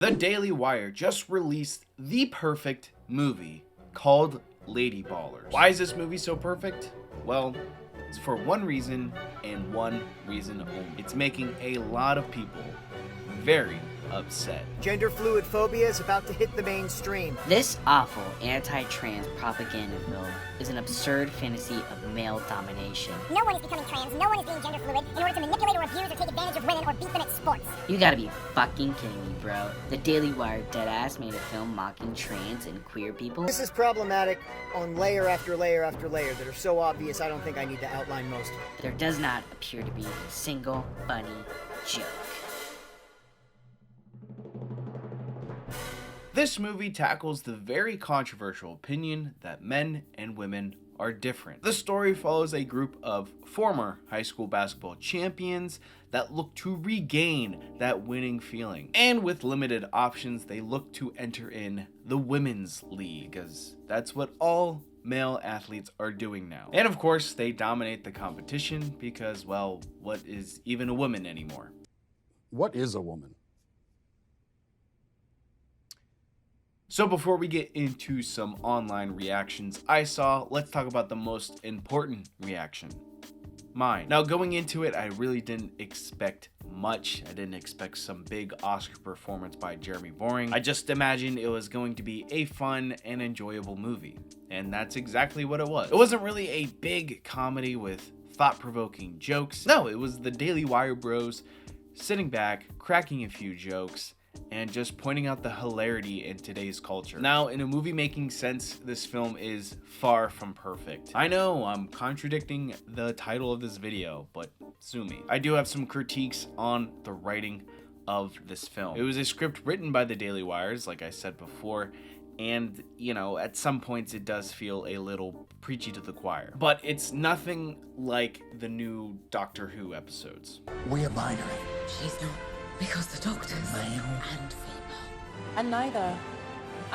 The Daily Wire just released the perfect movie called Lady Ballers. Why is this movie so perfect? Well, it's for one reason and one reason only. It's making a lot of people very upset. Gender fluid phobia is about to hit the mainstream. This awful anti-trans propaganda film is an absurd fantasy of male domination. No one is becoming trans, no one is being gender fluid in order to manipulate or abuse or take advantage of women or beat them at sports. You gotta be fucking kidding me, bro. The Daily Wire deadass made a film mocking trans and queer people. This is problematic on layer after layer after layer that are so obvious I don't think I need to outline most of them. There does not appear to be a single funny joke. This movie tackles the very controversial opinion that men and women are different. The story follows a group of former high school basketball champions that look to regain that winning feeling. And with limited options, they look to enter in the women's league, because that's what all male athletes are doing now. And of course, they dominate the competition because, well, what is even a woman anymore? What is a woman? So before we get into some online reactions I saw, let's talk about the most important reaction. Mine. Now going into it, I really didn't expect much. I didn't expect some big Oscar performance by Jeremy Boring. I just imagined it was going to be a fun and enjoyable movie. And that's exactly what it was. It wasn't really a big comedy with thought-provoking jokes. No, it was the Daily Wire bros sitting back, cracking a few jokes, and just pointing out the hilarity in today's culture. Now, in a movie making sense, this film is far from perfect. I know I'm contradicting the title of this video, but sue me. I do have some critiques on the writing of this film. It was a script written by the Daily Wires, like I said before, and, you know, at some points it does feel a little preachy to the choir. But it's nothing like the new Doctor Who episodes. We are binary. She's not. Because the doctor's Male and female. And neither.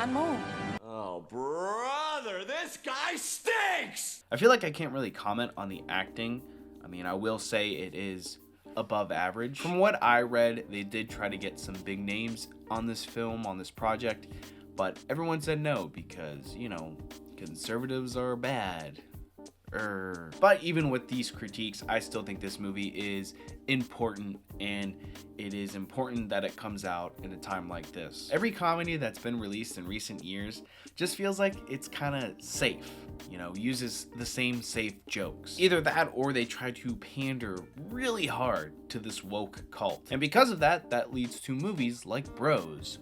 And more. Oh, brother, this guy stinks! I feel like I can't really comment on the acting. I mean, I will say it is above average. From what I read, they did try to get some big names on this film, on this project, but everyone said no because, you know, conservatives are bad. But even with these critiques, I still think this movie is important, and it is important that it comes out in a time like this. Every comedy that's been released in recent years just feels like it's kind of safe, you know, uses the same safe jokes. Either that or they try to pander really hard to this woke cult. And because of that, that leads to movies like Bros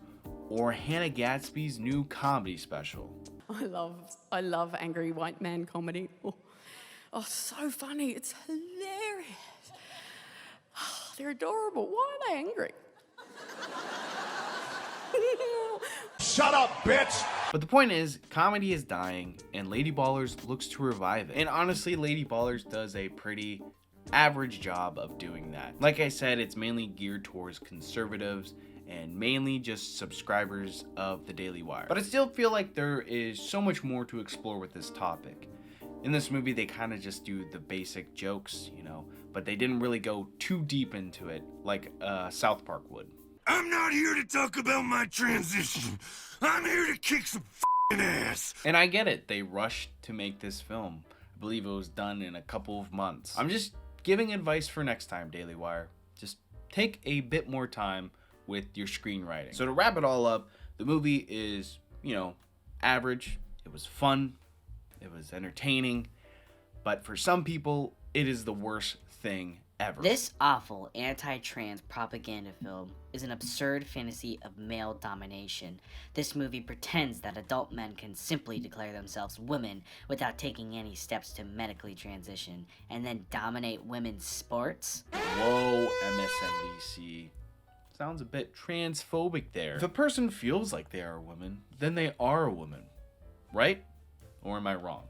or Hannah Gadsby's new comedy special. I love angry white man comedy. Oh, so funny. It's hilarious. Oh, they're adorable. Why are they angry? Shut up, bitch! But the point is, comedy is dying, and Lady Ballers looks to revive it. And honestly, Lady Ballers does a pretty average job of doing that. Like I said, it's mainly geared towards conservatives and mainly just subscribers of the Daily Wire. But I still feel like there is so much more to explore with this topic. In this movie, they kind of just do the basic jokes, you know, but they didn't really go too deep into it like South Park would. I'm not here to talk about my transition. I'm here to kick some f***ing ass. And I get it. They rushed to make this film. I believe it was done in a couple of months. I'm just giving advice for next time, Daily Wire. Just take a bit more time with your screenwriting. So to wrap it all up, the movie is, you know, average. It was fun. It was entertaining, but for some people, it is the worst thing ever. This awful anti-trans propaganda film is an absurd fantasy of male domination. This movie pretends that adult men can simply declare themselves women without taking any steps to medically transition, and then dominate women's sports. Whoa, MSNBC. Sounds a bit transphobic there. If a person feels like they are a woman, then they are a woman, right? Or am I wrong?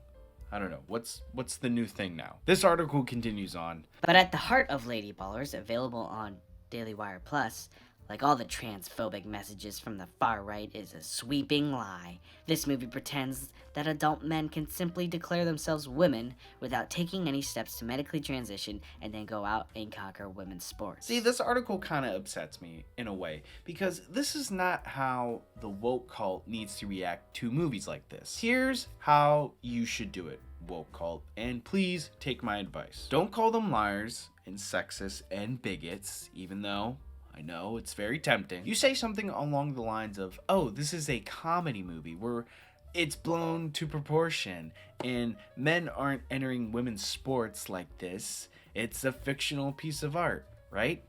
I don't know. What's the new thing now? This article continues on. But at the heart of Lady Ballers, available on Daily Wire Plus, Like all the transphobic messages from the far right is a sweeping lie. This movie pretends that adult men can simply declare themselves women without taking any steps to medically transition and then go out and conquer women's sports. See, this article kind of upsets me in a way, because this is not how the woke cult needs to react to movies like this. Here's how you should do it, woke cult, and please take my advice. Don't call them liars and sexist and bigots, even though I know it's very tempting. You say something along the lines of, oh, this is a comedy movie where it's blown to proportion and men aren't entering women's sports like this. It's a fictional piece of art, right?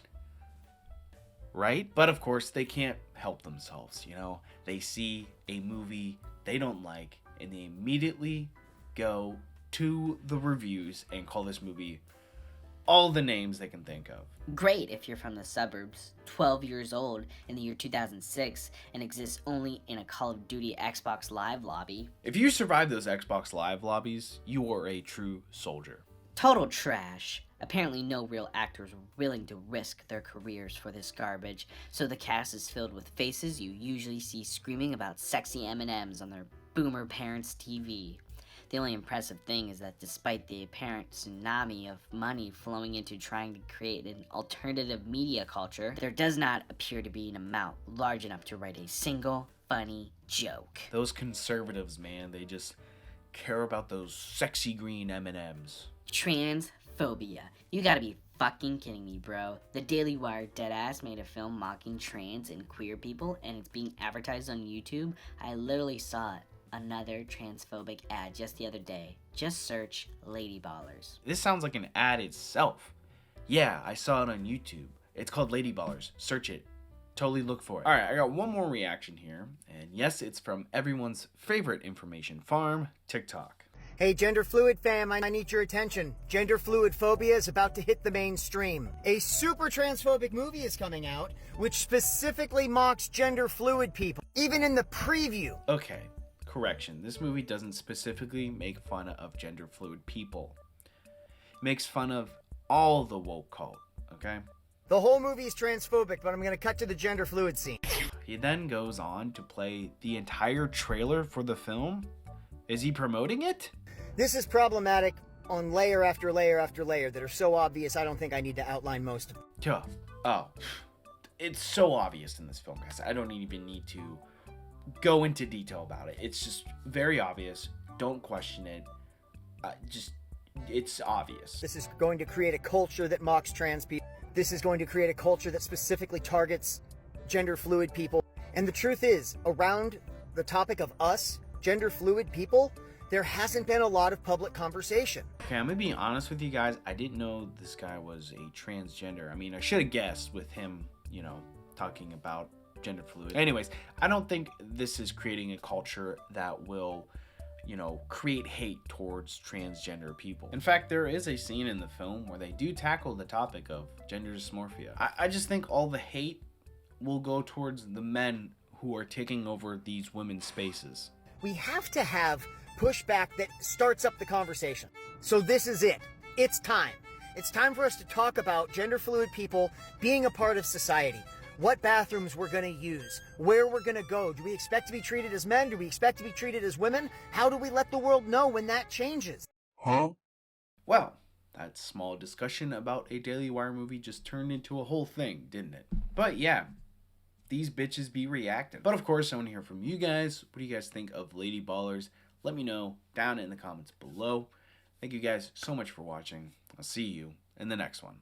Right? But of course, they can't help themselves, you know? They see a movie they don't like and they immediately go to the reviews and call this movie all the names they can think of. Great if you're from the suburbs, 12 years old in the year 2006, and exists only in a Call of Duty Xbox Live lobby. If you survive those Xbox Live lobbies, you are a true soldier. Total trash. Apparently no real actors were willing to risk their careers for this garbage, so the cast is filled with faces you usually see screaming about sexy M&Ms on their boomer parents' TV. The only impressive thing is that despite the apparent tsunami of money flowing into trying to create an alternative media culture, there does not appear to be an amount large enough to write a single funny joke. Those conservatives, man, they just care about those sexy green M&Ms. Transphobia. You gotta be fucking kidding me, bro. The Daily Wire deadass made a film mocking trans and queer people, and it's being advertised on YouTube. I literally saw it. Another transphobic ad just the other day. Just search Lady Ballers. This sounds like an ad itself. Yeah, I saw it on YouTube. It's called Lady Ballers. Search it. Totally look for it. Alright, I got one more reaction here. And yes, it's from everyone's favorite information farm, TikTok. Hey, gender fluid fam, I need your attention. Gender fluid phobia is about to hit the mainstream. A super transphobic movie is coming out, which specifically mocks gender fluid people. Even in the preview. Okay. Correction, this movie doesn't specifically make fun of gender fluid people. It makes fun of all the woke cult, okay? The whole movie is transphobic, but I'm gonna cut to the gender fluid scene. He then goes on to play the entire trailer for the film. Is he promoting it? This is problematic on layer after layer after layer that are so obvious I don't think I need to outline most of them. Yeah. Oh. It's so obvious in this film, guys. I don't even need to go into detail about it. It's just very obvious. Don't question it. It's obvious. This is going to create a culture that mocks trans people. This is going to create a culture that specifically targets gender fluid people. And the truth is, around the topic of us, gender fluid people, there hasn't been a lot of public conversation. Okay, I'm gonna be honest with you guys. I didn't know this guy was a transgender. I mean, I should have guessed with him, you know, talking about gender fluid. Anyways, I don't think this is creating a culture that will, you know, create hate towards transgender people. In fact, there is a scene in the film where they do tackle the topic of gender dysmorphia. I just think all the hate will go towards the men who are taking over these women's spaces. We have to have pushback that starts up the conversation. So this is it. It's time. It's time for us to talk about gender fluid people being a part of society. What bathrooms we're going to use, where we're going to go. Do we expect to be treated as men? Do we expect to be treated as women? How do we let the world know when that changes? Huh? Well, that small discussion about a Daily Wire movie just turned into a whole thing, didn't it? But yeah, these bitches be reacting. But of course, I want to hear from you guys. What do you guys think of Lady Ballers? Let me know down in the comments below. Thank you guys so much for watching. I'll see you in the next one.